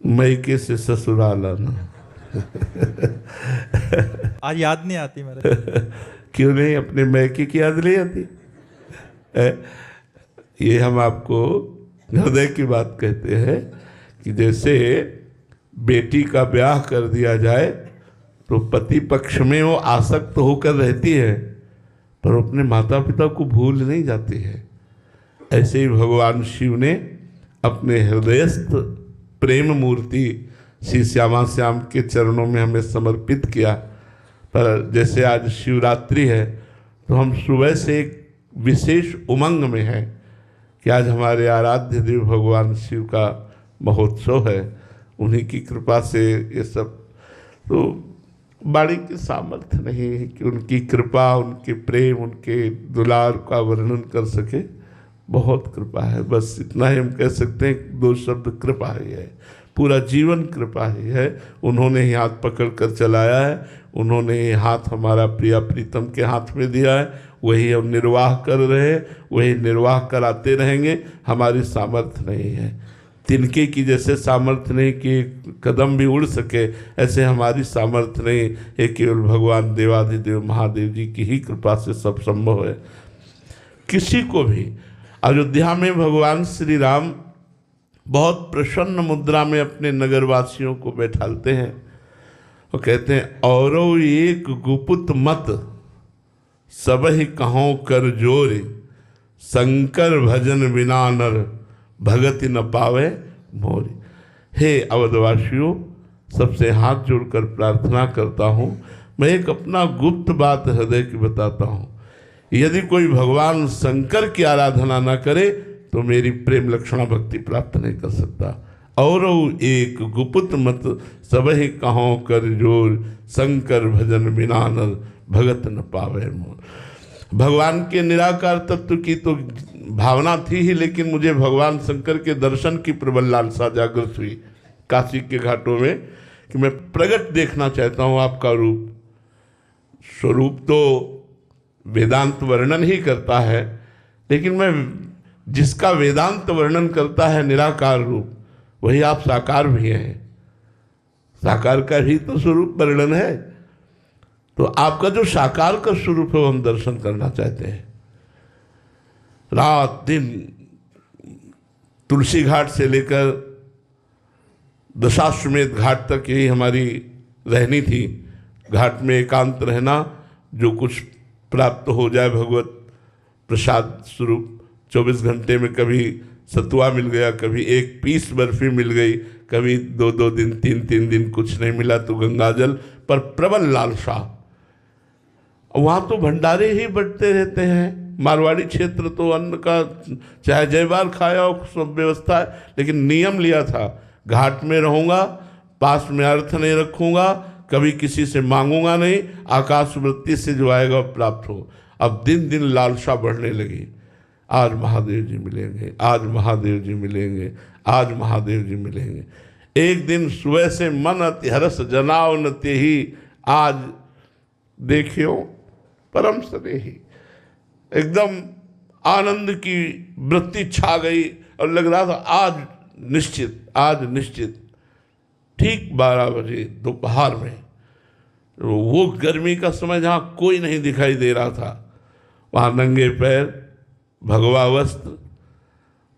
मैके से ससुराल आना। आज याद नहीं आती मेरे। क्यों नहीं, अपने मैके की याद नहीं आती? ये हम आपको हृदय की बात कहते हैं कि जैसे बेटी का ब्याह कर दिया जाए तो पति पक्ष में वो आसक्त होकर रहती है पर अपने माता पिता को भूल नहीं जाती है। ऐसे ही भगवान शिव ने अपने हृदयस्थ प्रेम मूर्ति श्री श्यामा श्याम के चरणों में हमें समर्पित किया। पर जैसे आज शिवरात्रि है तो हम सुबह से एक विशेष उमंग में हैं कि आज हमारे आराध्य देव भगवान शिव का महोत्सव है। उन्हीं की कृपा से ये सब, तो वाणी की सामर्थ्य नहीं है कि उनकी कृपा, उनके प्रेम, उनके दुलार का वर्णन कर सके। बहुत कृपा है, बस इतना ही हम कह सकते हैं। दो शब्द कृपा ही है, पूरा जीवन कृपा ही है। उन्होंने ही हाथ पकड़ कर चलाया है, उन्होंने ही हाथ हमारा प्रिया प्रीतम के हाथ में दिया है, वही हम निर्वाह कर रहे हैं, वही निर्वाह कराते रहेंगे। हमारी सामर्थ्य नहीं है, तिनके की जैसे सामर्थ्य नहीं कि एक कदम भी उड़ सके, ऐसे हमारी सामर्थ्य नहीं है। केवल भगवान देवाधिदेव महादेव जी की ही कृपा से सब संभव है। किसी को भी अयोध्या में भगवान श्री राम बहुत प्रसन्न मुद्रा में अपने नगरवासियों को बैठालते हैं और कहते हैं, औरो एक गुपुत मत सबहि कहों कर जोरे, शंकर भजन बिना नर भगति न पावे मोरी। हे अवधवासियों, सबसे हाथ जोड़कर प्रार्थना करता हूँ, मैं एक अपना गुप्त बात हृदय की बताता हूँ। यदि कोई भगवान शंकर की आराधना न करे तो मेरी प्रेम लक्षणा भक्ति प्राप्त नहीं कर सकता। और एक गुप्त मत सबहि कहों कर जोर, शंकर भजन बिना नर भगत न पावे मोर। भगवान के निराकार तत्व की तो भावना थी ही, लेकिन मुझे भगवान शंकर के दर्शन की प्रबल लालसा जागृत हुई काशी के घाटों में कि मैं प्रगट देखना चाहता हूँ आपका रूप। स्वरूप तो वेदांत वर्णन ही करता है, लेकिन मैं जिसका वेदांत वर्णन करता है निराकार रूप, वही आप साकार भी हैं। साकार का ही तो स्वरूप वर्णन है। तो आपका जो साकार का स्वरूप है वो हम दर्शन करना चाहते हैं। रात दिन तुलसी घाट से लेकर दशाश्वमेध घाट तक यही हमारी रहनी थी। घाट में एकांत रहना, जो कुछ प्राप्त हो जाए भगवत प्रसाद स्वरूप। 24 घंटे में कभी सतुआ मिल गया, कभी एक पीस बर्फी मिल गई, कभी 2-2 दिन 3-3 दिन कुछ नहीं मिला तो गंगाजल, पर प्रबल लालसा। वहाँ तो भंडारे ही बढ़ते रहते हैं। मारवाड़ी क्षेत्र तो अन्न का चाहे जय बार खाया हो, सब व्यवस्था है, लेकिन नियम लिया था घाट में रहूँगा, पास में अर्थ नहीं रखूँगा, कभी किसी से मांगूंगा नहीं, आकाश वृत्ति से जो आएगा प्राप्त हो। अब दिन दिन लालसा बढ़ने लगी। आज महादेव जी मिलेंगे, आज महादेव जी मिलेंगे, आज महादेव जी मिलेंगे। एक दिन सुबह से मन अति हरस जनाव न तेहि, आज देखियो परम स्नेही। एकदम आनंद की वृत्ति छा गई और लग रहा था आज निश्चित, आज निश्चित। ठीक 12 बजे दोपहर में, वो गर्मी का समय जहाँ कोई नहीं दिखाई दे रहा था, वहाँ नंगे पैर, भगवा वस्त्र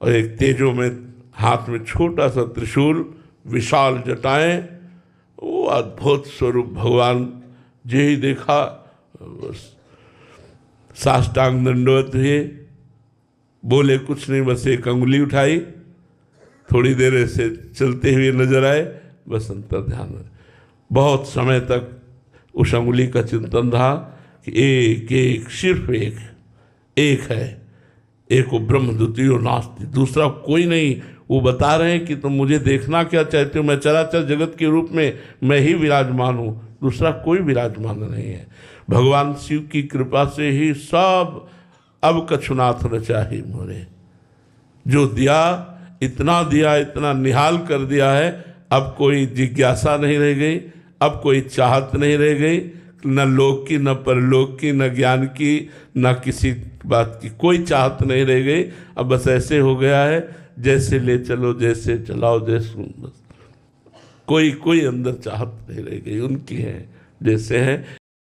और एक तेजो में हाथ में छोटा सा त्रिशूल, विशाल जटाएं, वो अद्भुत स्वरूप भगवान जो ही देखा बस साष्टांग दंडवत हुए, बोले कुछ नहीं, बस एक अंगुली उठाई, थोड़ी देर ऐसे चलते हुए नजर आए, बस अंतर ध्यान में। बहुत समय तक उस अंगुली का चिंतन रहा कि एक एक, सिर्फ एक है, एको ब्रह्म द्वितीयो नास्ति, दूसरा कोई नहीं। वो बता रहे हैं कि तुम मुझे देखना क्या चाहते हो, मैं चराचर जगत के रूप में मैं ही विराजमान हूँ, दूसरा कोई विराजमान नहीं है। भगवान शिव की कृपा से ही सब अब कछुनाथ न चाही मोरे। जो दिया, इतना निहाल कर दिया है, अब कोई जिज्ञासा नहीं रह गई, अब कोई चाहत नहीं रह गई, न लोक की, न परलोक की, न ज्ञान की, न किसी बात की कोई चाहत नहीं रह गई। अब बस ऐसे हो गया है, जैसे ले चलो, जैसे चलाओ, जैसे बस कोई कोई अंदर चाहत नहीं रह गई, उनकी है जैसे है